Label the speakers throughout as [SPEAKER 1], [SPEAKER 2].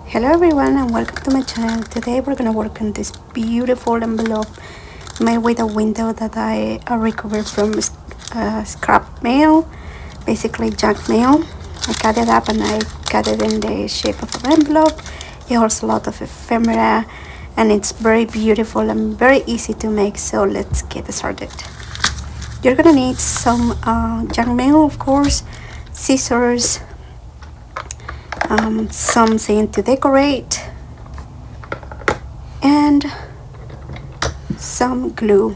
[SPEAKER 1] Hello everyone and welcome to my channel. Today we're gonna work on this beautiful envelope made with a window that I recovered from scrap mail, basically junk mail. I cut it up and I cut it in the shape of an envelope. It holds a lot of ephemera and it's very beautiful and very easy to make, so let's get started. You're gonna need some junk mail, of course, scissors, something to decorate, and some glue.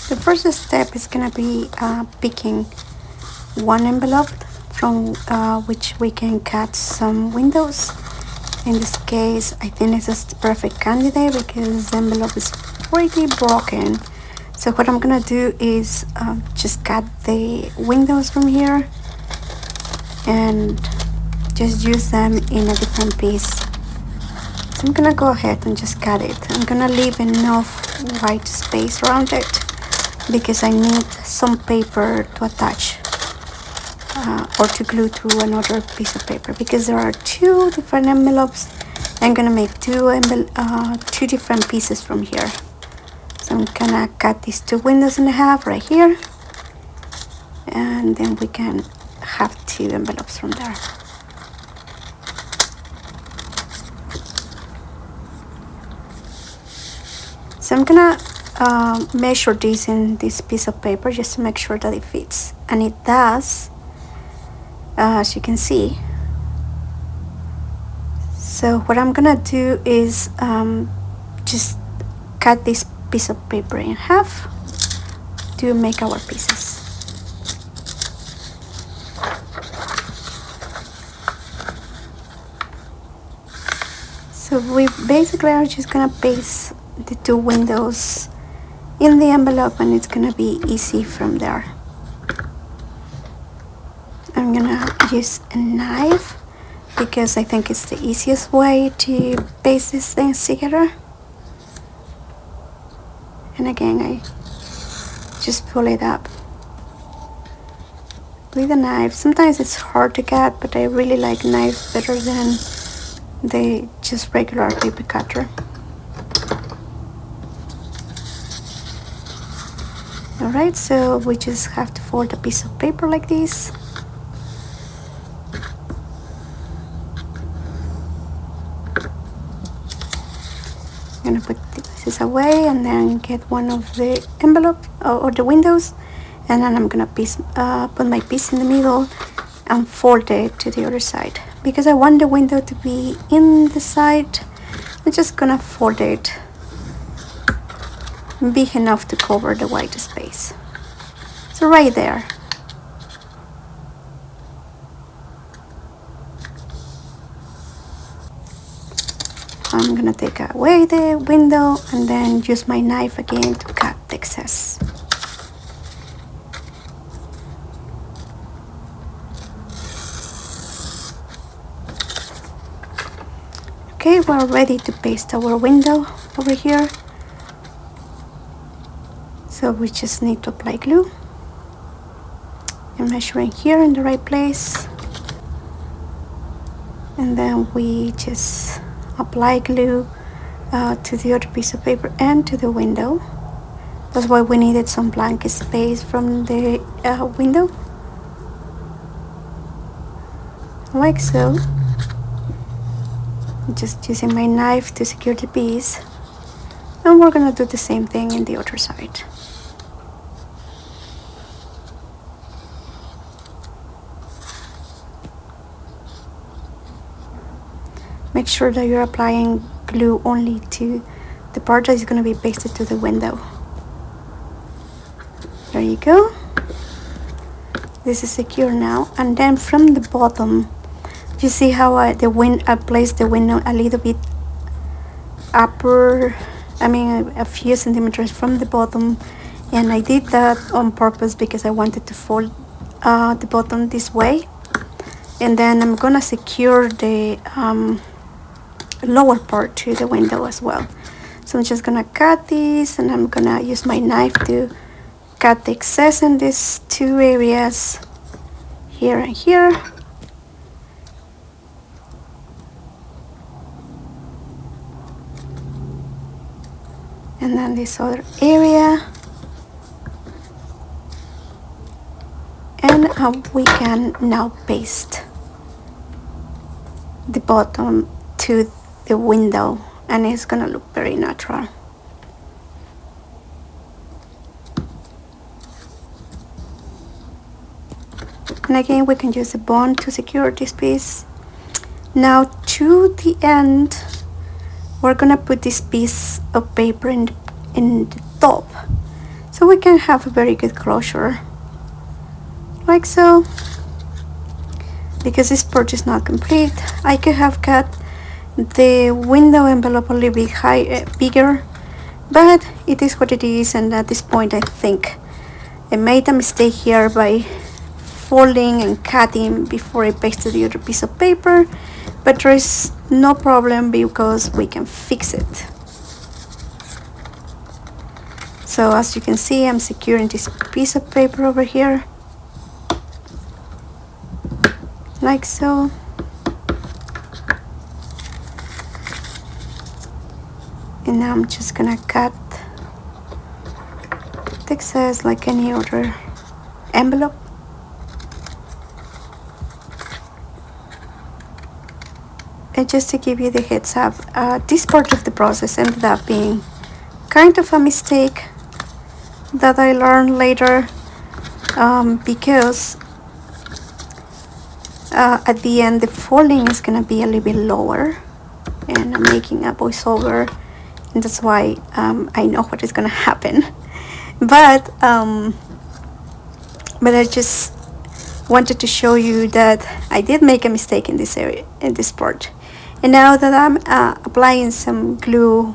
[SPEAKER 1] The first step is gonna be picking one envelope from which we can cut some windows. In this case, I think this is the perfect candidate because the envelope is pretty broken. So what I'm gonna do is just cut the windows from here and just use them in a different piece. So I'm gonna go ahead and just cut it. I'm gonna leave enough white space around it because I need some paper to attach or to glue to another piece of paper, because there are two different envelopes. I'm gonna make two different pieces from here. So I'm gonna cut these two windows in half right here, and then we can have two envelopes from there. So I'm gonna measure this in this piece of paper just to make sure that it fits, and it does, as you can see. So what I'm gonna do is just cut this piece of paper in half to make our pieces. So we basically are just gonna paste the two windows in the envelope and it's gonna be easy from there. I'm gonna use a knife because I think it's the easiest way to paste these things together. And again, I just pull it up with a knife. Sometimes it's hard to cut, but I really like knives better than the just regular paper cutter. Alright, so we just have to fold a piece of paper like this. I'm gonna put the pieces away and then get one of the envelope or the windows, and then I'm gonna put my piece in the middle and fold it to the other side. Because I want the window to be in the side, I'm just gonna fold it big enough to cover the white space. So right there. I'm gonna take away the window and then use my knife again to cut the excess. Okay, we're ready to paste our window over here. So we just need to apply glue. I'm measuring here in the right place. And then we just apply glue to the other piece of paper and to the window. That's why we needed some blank space from the window. Like so. Just using my knife to secure the piece. And we're gonna do the same thing in the other side. Make sure that you're applying glue only to the part that is going to be pasted to the window. There you go. This is secure now. And then from the bottom, you see how I placed the window a little bit upper, a few centimeters from the bottom, and I did that on purpose because I wanted to fold the bottom this way. And then I'm gonna secure the lower part to the window as well. So I'm just gonna cut this, and I'm gonna use my knife to cut the excess in these two areas, here and here. and then this other area, and we can now paste the bottom to the window, and it's gonna look very natural. And again, we can use a bond to secure this piece. Now to the end, we're gonna put this piece of paper in the top, so we can have a very good closure, like so. Because this part is not complete, I could have cut the window envelope a little bit bigger, but it is what it is, and at this point I think I made a mistake here by folding and cutting before I pasted the other piece of paper, but there is no problem because we can fix it. So as you can see, I'm securing this piece of paper over here, like so. And now I'm just gonna cut the excess like any other envelope. And just to give you the heads up, this part of the process ended up being kind of a mistake that I learned later, because at the end the folding is gonna be a little bit lower, and I'm making a voiceover, and that's why I know what is gonna happen. But I just wanted to show you that I did make a mistake in this area, in this part. And now that I'm applying some glue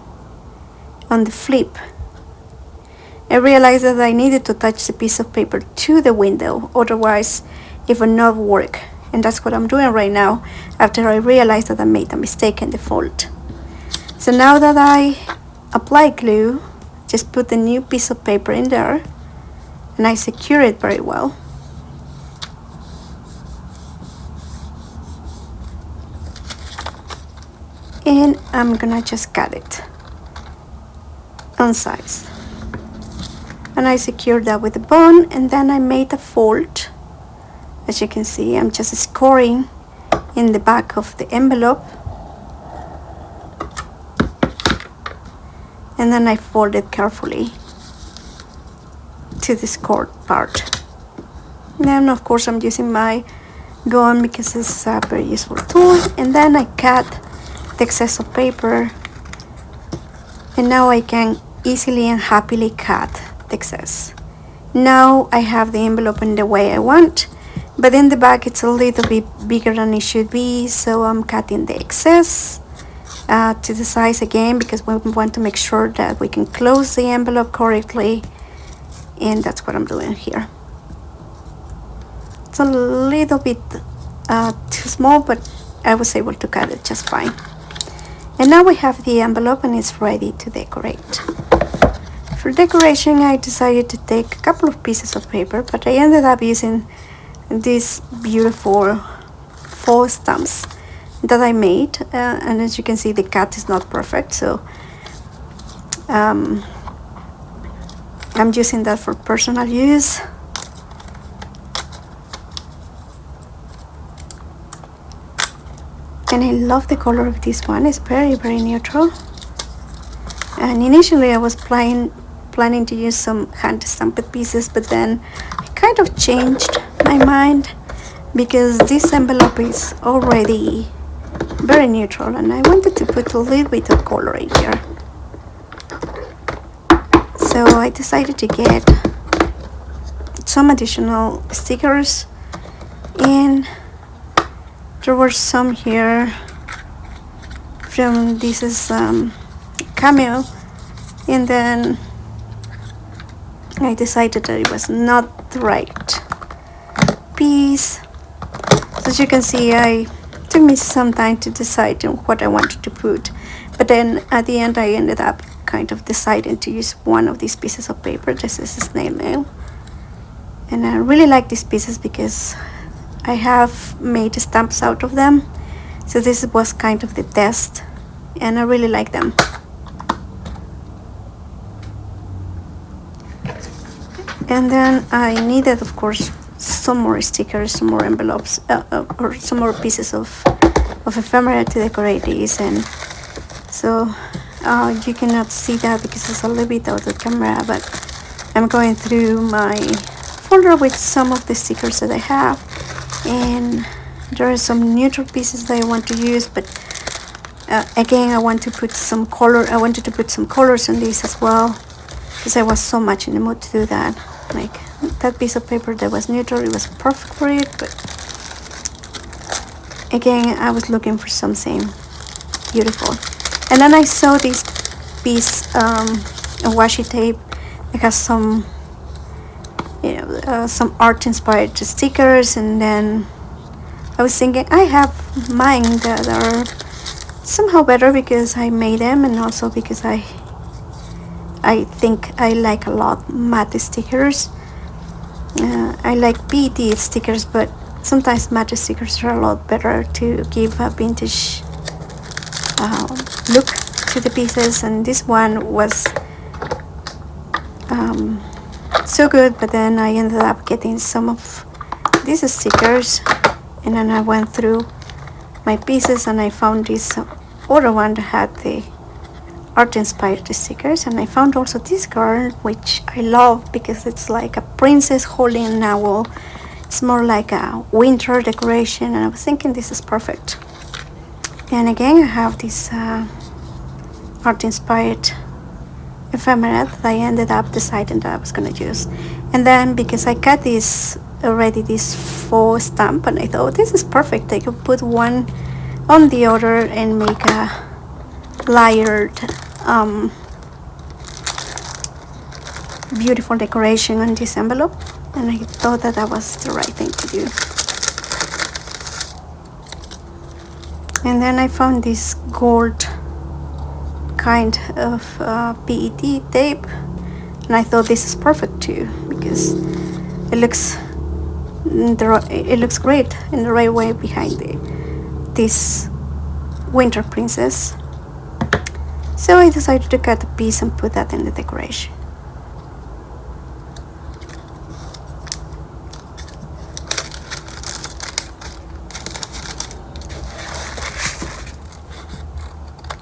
[SPEAKER 1] on the flip, I realized that I needed to touch the piece of paper to the window, otherwise it would not work. And that's what I'm doing right now, after I realized that I made a mistake in the fold. So now that I apply glue, just put the new piece of paper in there, and I secure it very well. And I'm gonna just cut it on size, and I secured that with a bond, and then I made a fold. As you can see, I'm just scoring in the back of the envelope, and then I fold it carefully to the scored part. Then of course I'm using my gun because it's a very useful tool, and then I cut the excess of paper, and now I can easily and happily cut the excess. Now I have the envelope in the way I want, but in the back it's a little bit bigger than it should be, so I'm cutting the excess to the size again, because we want to make sure that we can close the envelope correctly, and that's what I'm doing here. It's a little bit too small, but I was able to cut it just fine. And now we have the envelope, and it's ready to decorate. For decoration, I decided to take a couple of pieces of paper, but I ended up using these beautiful faux stamps that I made, and as you can see, the cut is not perfect, so I'm using that for personal use. And I love the color of this one. It's very, very neutral. And initially I was planning to use some hand stamped pieces, but then I kind of changed my mind because this envelope is already very neutral, and I wanted to put a little bit of color in here. So I decided to get some additional stickers, and there were some here from this is cameo, and then I decided that it was not the right piece. So as you can see, it took me some time to decide on what I wanted to put, but then at the end I ended up kind of deciding to use one of these pieces of paper. This is a snail mail, and I really like these pieces because I have made stamps out of them, so this was kind of the test, and I really like them. And then I needed, of course, some more stickers, some more envelopes, or some more pieces of ephemera to decorate these. And so you cannot see that because it's a little bit out of the camera, but I'm going through my folder with some of the stickers that I have, and there are some neutral pieces that I want to use, but again I wanted to put some colors on these as well, because I was so much in the mood to do that. Like that piece of paper that was neutral, it was perfect for it, but again I was looking for something beautiful. And then I saw this piece of washi tape. It has some some art inspired stickers, and then I was thinking I have mine that are somehow better because I made them, and also because I think I like a lot matte stickers. I like PET stickers, but sometimes matte stickers are a lot better to give a vintage look to the pieces, and this one was so good, but then I ended up getting some of these stickers, and then I went through my pieces and I found this other one that had the art inspired stickers, and I found also this girl, which I love because it's like a princess holding an owl. It's more like a winter decoration, and I was thinking this is perfect. And again I have this art inspired ephemera that I ended up deciding that I was going to use. And then because I cut this faux stamp, and I thought this is perfect, I could put one on the other and make a layered beautiful decoration on this envelope, and I thought that that was the right thing to do. And then I found this gold kind of PET tape, and I thought this is perfect too because it looks great in the right way behind this winter princess. So I decided to cut a piece and put that in the decoration.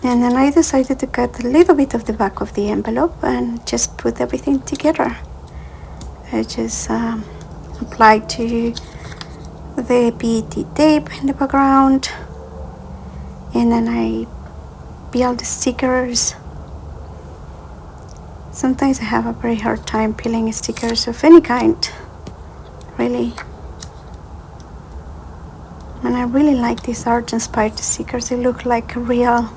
[SPEAKER 1] And then I decided to cut a little bit of the back of the envelope and just put everything together. I just applied to the PET tape in the background, and then I peeled the stickers. Sometimes I have a very hard time peeling stickers of any kind, really. And I really like these art inspired stickers. They look like real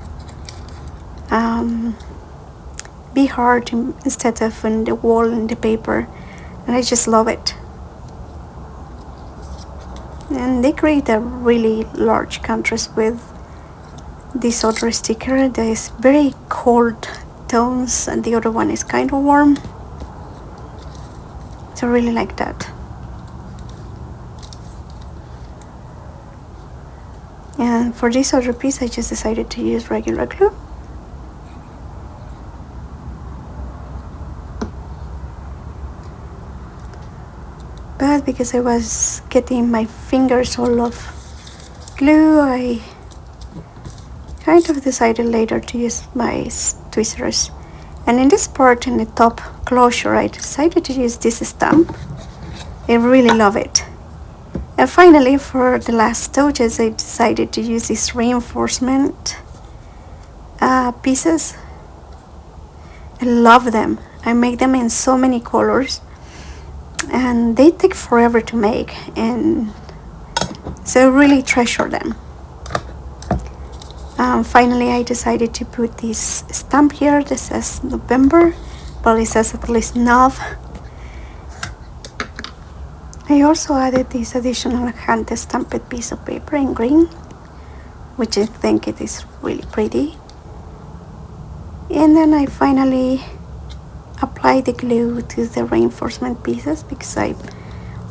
[SPEAKER 1] be hard instead of on the wall and the paper, and I just love it. And they create a really large contrast with this other sticker that is very cold tones, and the other one is kind of warm, so I really like that. And for this other piece I just decided to use regular glue. But because I was getting my fingers all of glue, I kind of decided later to use my tweezers. And in this part, in the top closure, I decided to use this stamp. I really love it. And finally, for the last touches, I decided to use these reinforcement pieces. I love them. I make them in so many colors, and they take forever to make, and so I really treasure them. Finally, I decided to put this stamp here that says November, but it says at least Nov. I also added this additional hand stamped piece of paper in green, which I think it is really pretty. And then I finally apply the glue to the reinforcement pieces, because I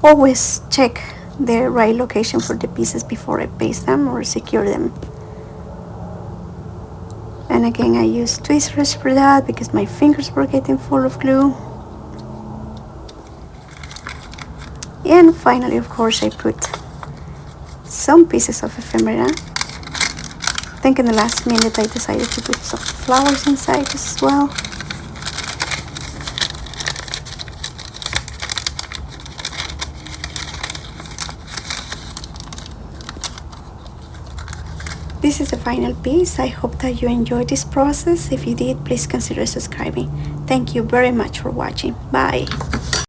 [SPEAKER 1] always check the right location for the pieces before I paste them or secure them. And again, I used tweezers for that because my fingers were getting full of glue. And finally, of course, I put some pieces of ephemera. I think in the last minute I decided to put some flowers inside as well. This is the final piece. I hope that you enjoyed this process. If you did, please consider subscribing. Thank you very much for watching. Bye.